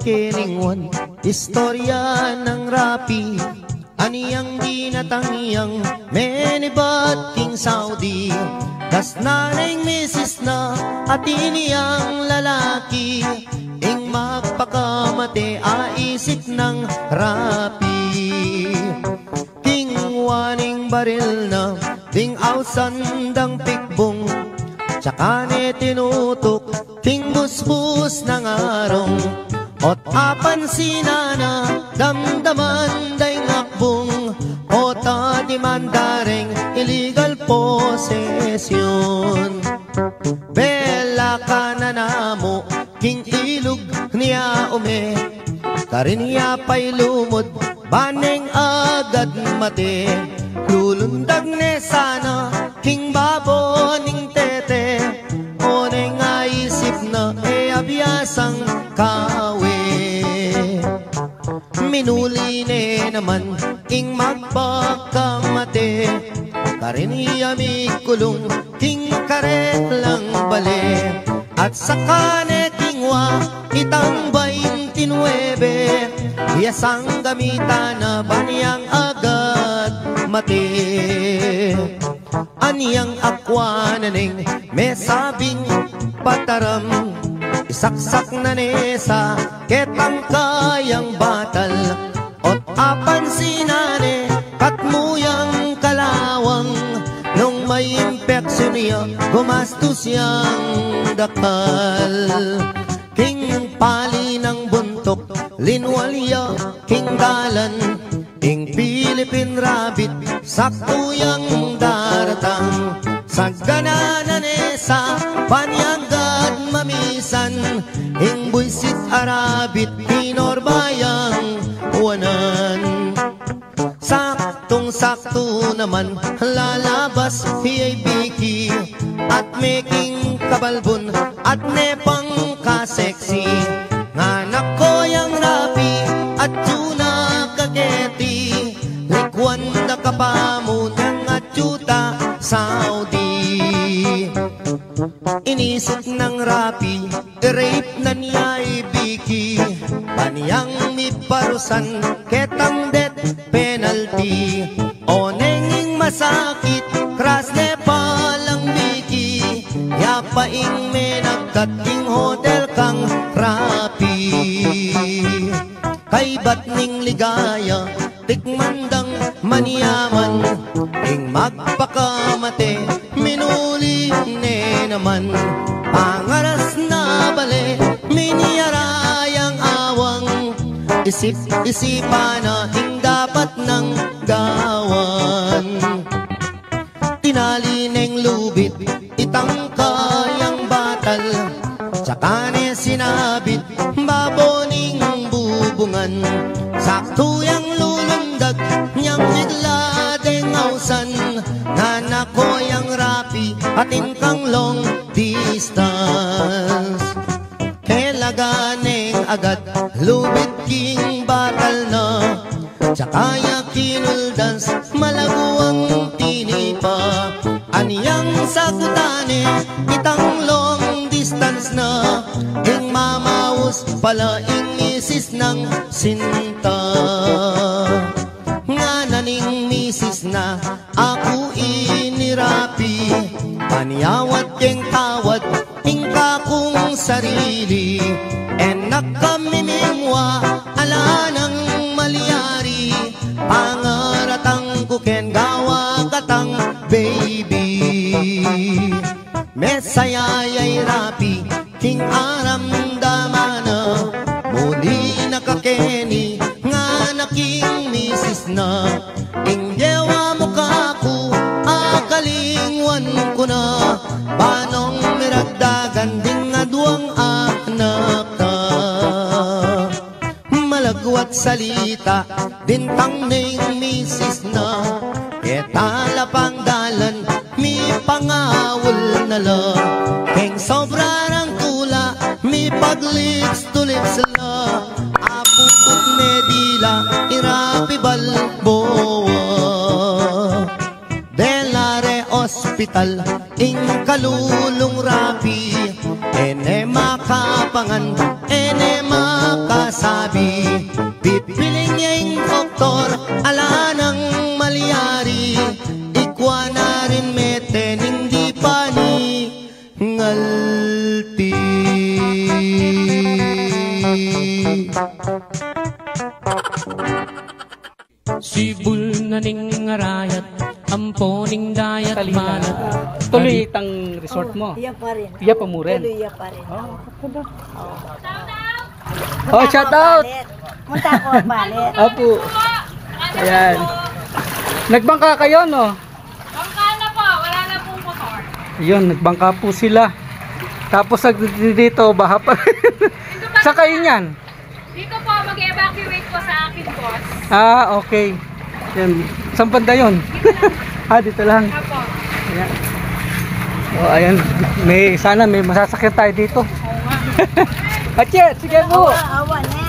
pakiningwan istorya ng rapi aniyang ginatangyang menibat king Saudi das nanay misis na at iniyang lalaki ing magpakamate aisip ng rapi king waning baril na ting ausandang pikbong tsaka ni tinutok ting busbus ng arong ot apan sinana damdaman day ngakbong o tadi mandareng illegal possession bela ka na namo king ilog niya ume karin niya pa'y lumod baneng agad mate lulundag ne sana king baboning tete o neng aisip na e abyasang kawe minuli ne naman king magpakamate karin iya mikulong king karet lang bale at saka ne kingwa itang 29 hiyasang gamita na baniyang agad mate aniyang akwa na neng may sabing pataram isaksak na nesa ketang kayang batal ot apan sinane katmuyang kalawang nung may impeksyon niya gumastos siyang dakal king pali ng buntok linwalya king dalan ing Philippine rabbit saktuyang daratang sagananan esa panyagad mamisan ing buisit arabit pinorbayang wanan saktong sakto naman lalabas hiyay biki at making kabalbon at nepang kaseksi nganak ko yang rapi at tuna kageti likwan na kapamo ng atsuta Saudi inisip ng rapi rape na niya ibiki paniyang miparusan ketang death penalty o nenging masakit kras ne palang biki yapaing menagkating hotel kang rapi kay batning ligaya tikmandang maniyaman ing magpakamate minuli ne naman pangaras na bale miniyarayang awang isip-isipan na ing dapat ng gawan tinali neng lubit itang kayang batal tsaka ne sinabit baboning bubungan saktuyang lulundag niyang bigla deng ausan nanak ko yang rapi atin kang long distance kelaganeng agad lubit king batal na tsaka ya kinuldans malaguang tinipa aniyang sagutane itang long distance na ing mamawos pala ing misis ng sinta nga naning misis na ako inirapi paniyawat keng tawad ing kakong sarili enak kami mimwa ala ng maliyari pangaratang kuken gawa katang baby mesayayay rapi king aram damana muli nakakeni nga naking misis na ing dewa mukha ko akalingwan ko na panong miragdagan ding aduang anak ka malagwat salita dintang ning misis na ketalapang dalan mi pangawol na la keng sobra ng tula mi paglips to lips la apuput medila irapi balboa delare hospital ing kalulong rapi ene makapangan ene makas masabi. Pipiling yung doktor, ala nang malyari. Ikwa na rin meten, hindi pa ni ngalti. Sibul na ning arayat, ampo ning dayat malat. Tuloy itang resort mo. Iya pa rin. Iya pa mo rin. Tuloy iya pa rin. Oh, shout out! Munta ko palit. Apo. Ayan. Nagbangka kayo, no? Bangka na po, wala na pong motor. Ayun, nagbangka po sila. Tapos dito, baha pa. Sa kayo niyan? Dito po, mag-evacuate po sa akin, boss. Ah, okay. Yan. Saan banda yun? Dito lang. Apo. Ayan. Oh, ayan. Sana may masasakyan tayo dito. Atye, sige po. Awan eh.